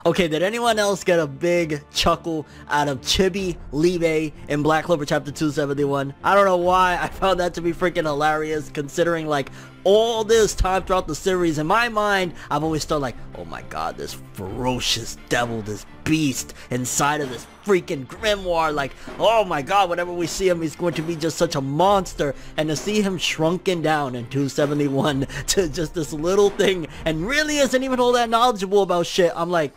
Okay, did anyone else get a big chuckle out of Chibi Liebe in Black Clover chapter 271? I don't know why I found that to be freaking hilarious, considering like all this time throughout the series. In my mind, I've always thought like, oh my god, this ferocious devil, this beast inside of this freaking grimoire, like, oh my god, whenever we see him, he's going to be just such a monster. And to see him shrunken down in 271 to just this little thing and really isn't even all that knowledgeable about shit, I'm like,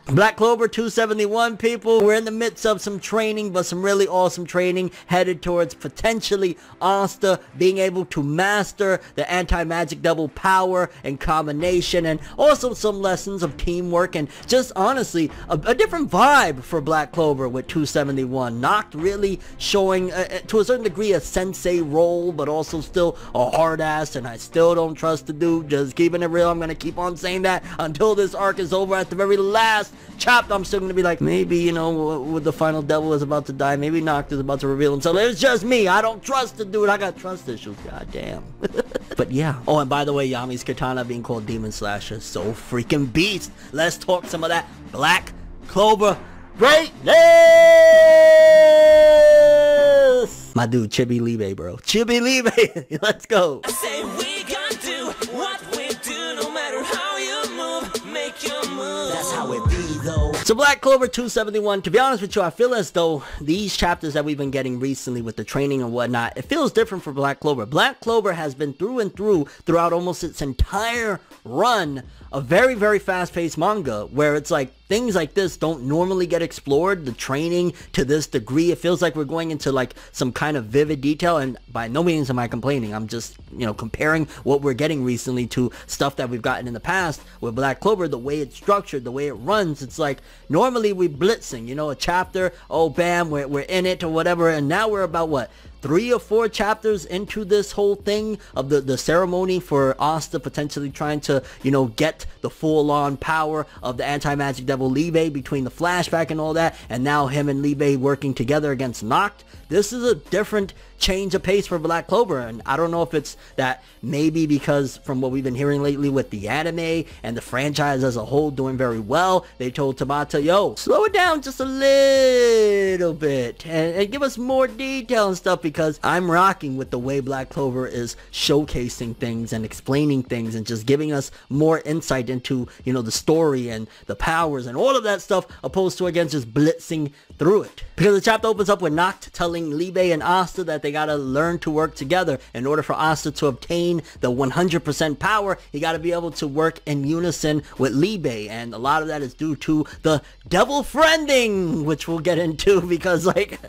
Black Clover 271, people, we're in the midst of some training, but some really awesome training headed towards potentially Asta being able to master the anti-magic devil power and combination, and also some lessons of teamwork and just honestly a different vibe for Black Clover with 271. Nacht really showing to a certain degree a sensei role, but also still a hard ass, and I still don't trust the dude. Just keeping it real, I'm gonna keep on saying that until this arc is over. At the very last chapter, I'm still gonna be like, maybe, you know, with the final devil is about to die, maybe Nacht is about to reveal himself. It's just me, I don't trust the dude, I got trust issues, god damn. But yeah. Oh, and by the way, Yami's katana being called Demon Slasher, so freaking beast. Let's talk some of that Black Clover greatness! My dude, Chibi Liebe, bro. Chibi Liebe, let's go. I say we gonna do what we do, no matter how you move, make your move. That's how it be, though. So Black Clover 271, to be honest with you, I feel as though these chapters that we've been getting recently with the training and whatnot, it feels different for Black Clover. Black Clover has been through and through throughout almost its entire run a very, very fast-paced manga where it's like things like this don't normally get explored. The training to this degree, it feels like we're going into like some kind of vivid detail, and by no means am I complaining. I'm just, you know, comparing what we're getting recently to stuff that we've gotten in the past. With Black Clover, the way it's structured, the way it runs, it's like normally we blitzing, you know, a chapter, oh bam, we're in it or whatever, and now we're about what, 3 or 4 chapters into this whole thing of the ceremony for Asta potentially trying to, you know, get the full-on power of the anti-magic devil Liebe between the flashback and all that, and now him and Liebe working together against Nacht. This is a different change of pace for Black Clover, and I don't know if it's that maybe because from what we've been hearing lately with the anime and the franchise as a whole doing very well, they told Tabata, yo, slow it down just a little bit and give us more detail and stuff, because I'm rocking with the way Black Clover is showcasing things and explaining things and just giving us more insight into, you know, the story and the powers and all of that stuff, opposed to, again, just blitzing through it. Because the chapter opens up with Nacht telling Liebe and Asta that they gotta learn to work together. In order for Asta to obtain the 100% power, he gotta be able to work in unison with Liebe, and a lot of that is due to the devil friending, which we'll get into, because like,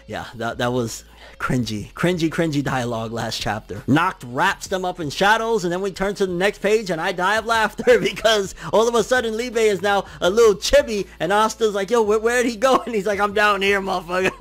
yeah, that was cringy dialogue last chapter. Nacht wraps them up in shadows, and then we turn to the next page and I die of laughter because all of a sudden Liebe is now a little chibi and Asta's like, yo, where'd he go? And he's like, I'm down here, motherfucker.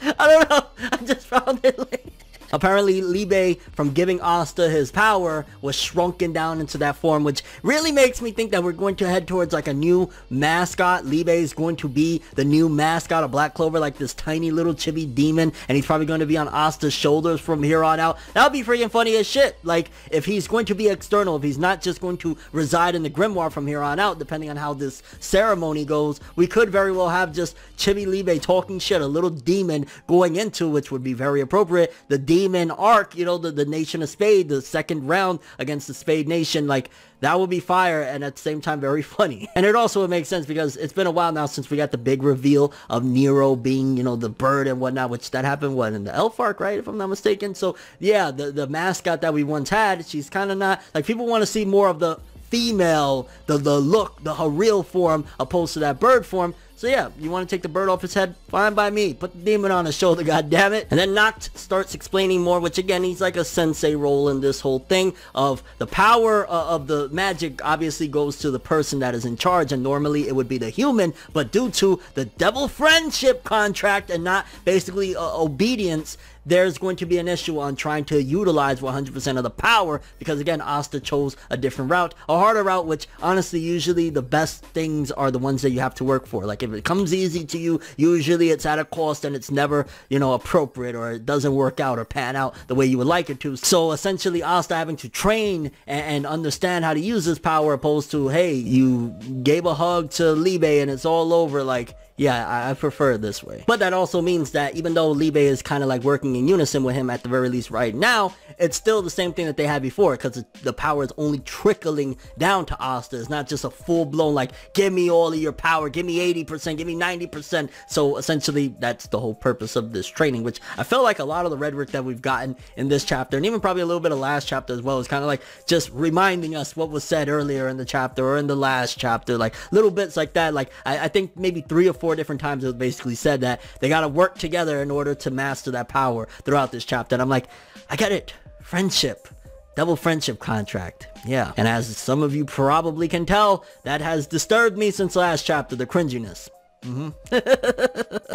I don't know, I just found it like... Apparently, Liebe, from giving Asta his power, was shrunken down into that form, which really makes me think that we're going to head towards like a new mascot. Liebe is going to be the new mascot of Black Clover, like this tiny little chibi demon, and he's probably going to be on Asta's shoulders from here on out. That would be freaking funny as shit. Like, if he's going to be external, if he's not just going to reside in the grimoire from here on out, depending on how this ceremony goes, we could very well have just Chibi Liebe talking shit, a little demon going into, which would be very appropriate, the demon arc, you know, the Nation of Spade, the second round against the Spade Nation. Like, that would be fire, and at the same time very funny. And it also would make sense because it's been a while now since we got the big reveal of Nero being, you know, the bird and whatnot, which that happened, what, in the Elf arc, right, if I'm not mistaken. So yeah, the mascot that we once had, she's kind of not, like, people want to see more of the female, the look, her real form, opposed to that bird form. So yeah, you want to take the bird off his head? Fine by me. Put the demon on his shoulder, goddammit. And then Nacht starts explaining more, which again, he's like a sensei role in this whole thing of the power of the magic obviously goes to the person that is in charge, and normally it would be the human, but due to the devil friendship contract and not basically obedience, there's going to be an issue on trying to utilize 100% of the power, because again, Asta chose a different route, a harder route, which honestly, usually the best things are the ones that you have to work for. Like if it comes easy to you, usually it's at a cost and it's never, you know, appropriate, or it doesn't work out or pan out the way you would like it to. So essentially Asta having to train and understand how to use this power, opposed to, hey, you gave a hug to Liebe and it's all over. Like, yeah, I prefer it this way. But that also means that even though Liebe is kind of like working in unison with him at the very least right now, it's still the same thing that they had before, because the power is only trickling down to Asta. It's not just a full-blown like, give me all of your power, give me 80%, give me 90%. So essentially that's the whole purpose of this training, which I feel like a lot of the rhetoric that we've gotten in this chapter, and even probably a little bit of last chapter as well, is kind of like just reminding us what was said earlier in the chapter or in the last chapter, like little bits like that. Like I think maybe 3 or 4 different times it was basically said that they got to work together in order to master that power throughout this chapter. And I'm like, I get it. Friendship. Double friendship contract. Yeah. And as some of you probably can tell, that has disturbed me since last chapter, the cringiness. And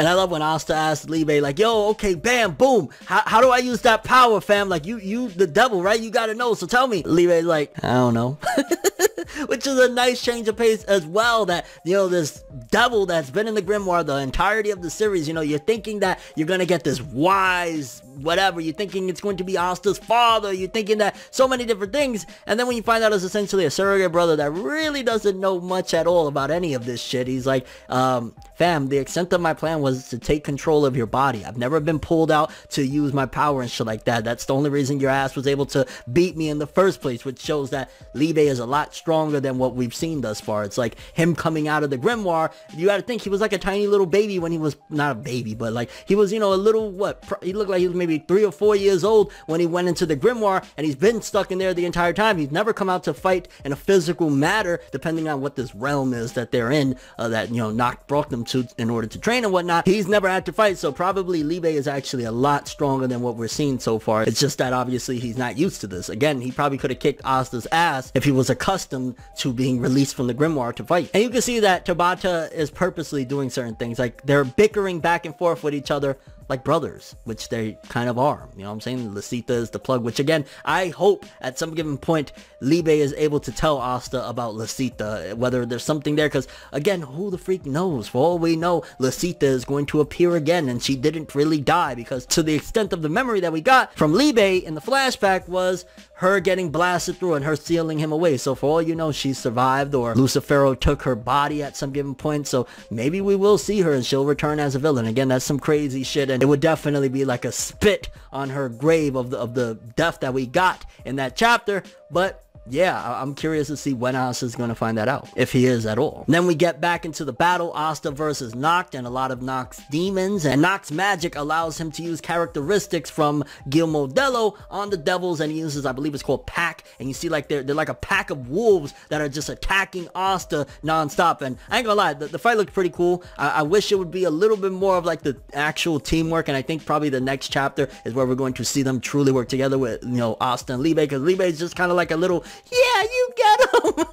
I love when Asta asks Liebe, like, yo, okay, bam, boom, how do I use that power, fam? Like, you the devil, right? You gotta know, so tell me. Liebe's like, I don't know. Which is a nice change of pace as well, that, you know, this devil that's been in the grimoire the entirety of the series, you know, you're thinking that you're gonna get this wise whatever, you're thinking it's going to be Asta's father, you're thinking that so many different things, and then when you find out it's essentially a surrogate brother that really doesn't know much at all about any of this shit, he's like, fam, the extent of my plan was to take control of your body. I've never been pulled out to use my power and shit like that. That's the only reason your ass was able to beat me in the first place, which shows that Liebe is a lot stronger than what we've seen thus far. It's like him coming out of the grimoire, you gotta think he was like a tiny little baby when he was, not a baby, but like he was, you know, a little, he looked like he was maybe 3 or 4 years old when he went into the grimoire, and he's been stuck in there the entire time. He's never come out to fight in a physical matter, depending on what this realm is that they're in, that, you know, Nacht brought them to in order to train and whatnot. He's never had to fight, so probably Liebe is actually a lot stronger than what we're seeing so far. It's just that obviously he's not used to this. Again, he probably could have kicked Asta's ass if he was accustomed to being released from the grimoire to fight. And you can see that Tabata is purposely doing certain things, like they're bickering back and forth with each other like brothers, which they kind of are. You know what I'm saying? Lasita is the plug, which again, I hope at some given point Liebe is able to tell Asta about Lasita, whether there's something there, because again, who the freak knows? For all we know, Lasita is going to appear again, and she didn't really die, because to the extent of the memory that we got from Liebe in the flashback was her getting blasted through and her sealing him away. So for all you know, she survived, or Lucifero took her body at some given point, so maybe we will see her and she'll return as a villain. Again, that's some crazy shit, and it would definitely be like a spit on her grave of the death that we got in that chapter. But yeah, I'm curious to see when Asta's going to find that out, if he is at all. Then we get back into the battle, Asta versus Nacht, and a lot of Nacht's demons, and Nacht's magic allows him to use characteristics from Gil Modello on the devils, and he uses, I believe it's called pack, and you see like they're like a pack of wolves that are just attacking Asta non-stop. And I ain't gonna lie, the fight looked pretty cool. I wish it would be a little bit more of like the actual teamwork, and I think probably the next chapter is where we're going to see them truly work together with, you know, Asta and Liebe, because Liebe is just kind of like a little, yeah, you get him.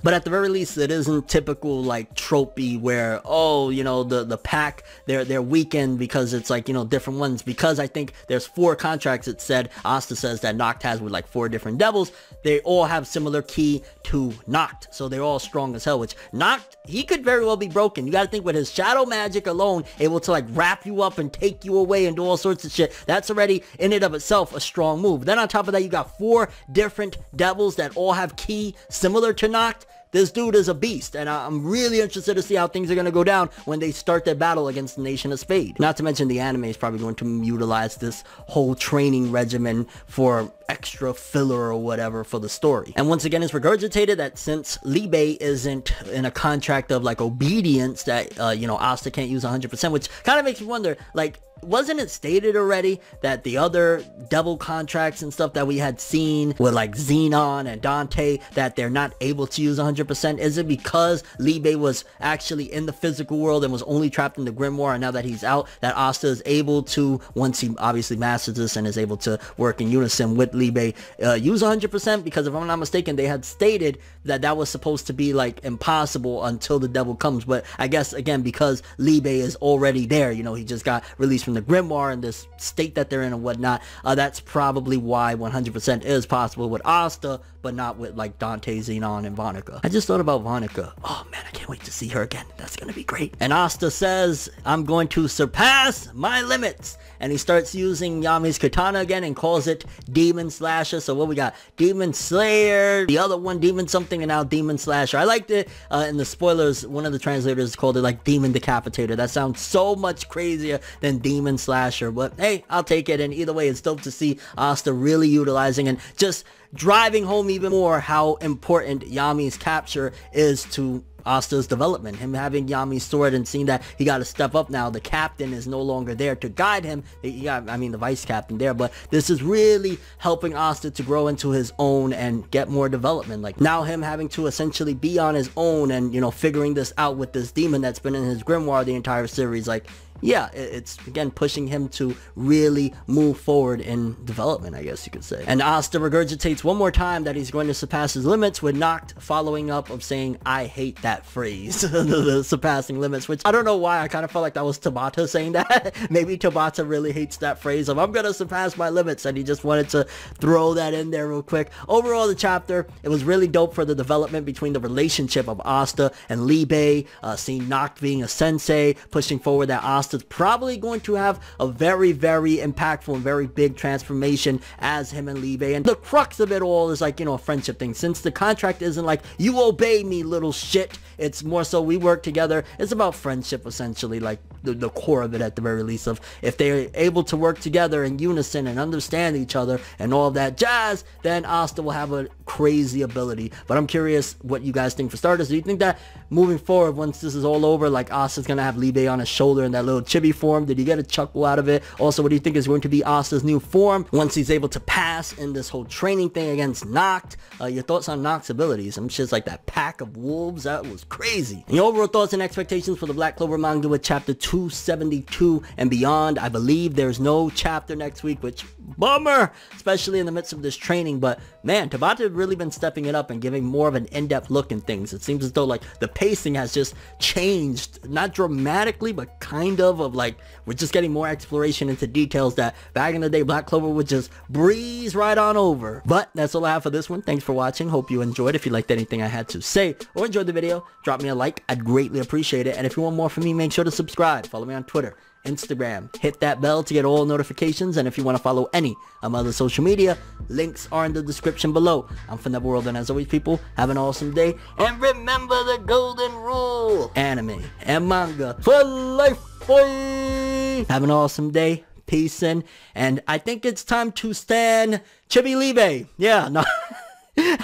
But at the very least, it isn't typical like tropey where, oh, you know, the pack, they're weakened because it's like, you know, different ones. Because I think there's 4 contracts, it said, Asta says that Nacht has with like 4 different devils. They all have similar key to Nacht, so they're all strong as hell, which Nacht, he could very well be broken. You gotta think, with his shadow magic alone, able to like wrap you up and take you away and do all sorts of shit, that's already in and of itself a strong move. Then on top of that, you got 4 different devils that all have key similar to Nacht. This dude is a beast, and I'm really interested to see how things are going to go down when they start their battle against the Nation of Spade. Not to mention the anime is probably going to utilize this whole training regimen for extra filler or whatever for the story. And once again, it's regurgitated that since Liebe isn't in a contract of like obedience, that, you know, Asta can't use 100%, which kind of makes me wonder, like, wasn't it stated already that the other devil contracts and stuff that we had seen with like Xenon and Dante, that they're not able to use 100%? Is it because Liebe was actually in the physical world and was only trapped in the grimoire, and now that he's out, that Asta is able to, once he obviously masters this and is able to work in unison with Liebe, use 100%? Because if I'm not mistaken, they had stated that that was supposed to be like impossible until the devil comes. But I guess again, because Liebe is already there, you know, he just got released from the grimoire and this state that they're in and whatnot. That's probably why 100% is possible with Asta, but not with like Dante, Xenon, and Vonica. I just thought about Vonica. Oh man, I can't wait to see her again. That's gonna be great. And Asta says, I'm going to surpass my limits. And he starts using Yami's katana again and calls it Demon Slasher. So what we got? Demon Slayer, the other one Demon something, and now Demon Slasher. I liked it in the spoilers. One of the translators called it like Demon Decapitator. That sounds so much crazier than Demon Slasher. But hey, I'll take it. And either way, it's dope to see Asta really utilizing and just driving home even more how important Yami's capture is to Asta's development. Him having Yami's sword and seeing that he got to step up now. The captain is no longer there to guide him. He got, I mean, the vice captain there, but this is really helping Asta to grow into his own and get more development. Like now him having to essentially be on his own and, you know, figuring this out with this demon that's been in his grimoire the entire series. Like, yeah, it's again pushing him to really move forward in development, I guess you could say. And Asta regurgitates one more time that he's going to surpass his limits, with Nacht following up of saying, I hate that phrase, the surpassing limits, which I don't know why. I kind of felt like that was Tabata saying that. Maybe Tabata really hates that phrase of I'm gonna surpass my limits, and he just wanted to throw that in there real quick. Overall, the chapter, it was really dope for the development between the relationship of Asta and Liebe, seeing Nacht being a sensei, pushing forward that Asta is probably going to have a very, very impactful and very big transformation as him and Liebe. And the crux of it all is like, you know, a friendship thing. Since the contract isn't like, you obey me, little shit. It's more so we work together. It's about friendship, essentially, like the core of it at the very least, of if they're able to work together in unison and understand each other and all of that jazz, then Asta will have a crazy ability. But I'm curious what you guys think for starters. Do you think that moving forward, once this is all over, like Asta's gonna have Liebe on his shoulder in that little chibi form? Did you get a chuckle out of it? Also, what do you think is going to be Asta's new form once he's able to pass in this whole training thing against Nacht? Your thoughts on Nacht's abilities? I'm just like that pack of wolves, that was crazy. And your overall thoughts and expectations for the Black Clover manga with chapter 272 and beyond. I believe there's no chapter next week, which bummer, especially in the midst of this training. But man, Tabata had really been stepping it up and giving more of an in-depth look in things. It seems as though like the pacing has just changed, not dramatically, but kind of like we're just getting more exploration into details that back in the day Black Clover would just breeze right on over. But that's all I have for this one. Thanks for watching. Hope you enjoyed. If you liked anything I had to say or enjoyed the video, drop me a like. I'd greatly appreciate it. And if you want more from me, make sure to subscribe. Follow me on Twitter, Instagram, hit that bell to get all notifications. And if you want to follow any of my other social media, links are in the description below. I'm ForneverWorld, and as always, people, have an awesome day, and remember the golden rule: anime and manga for life, boy. Have an awesome day, peace in, and I think it's time to stand Chibi Liebe. Yeah, no.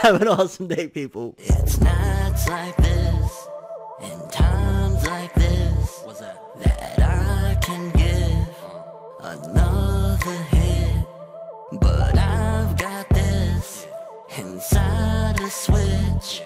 Have an awesome day, people. It's nights like this, and times like this, what's that I can give another hit. But I've got this inside a switch.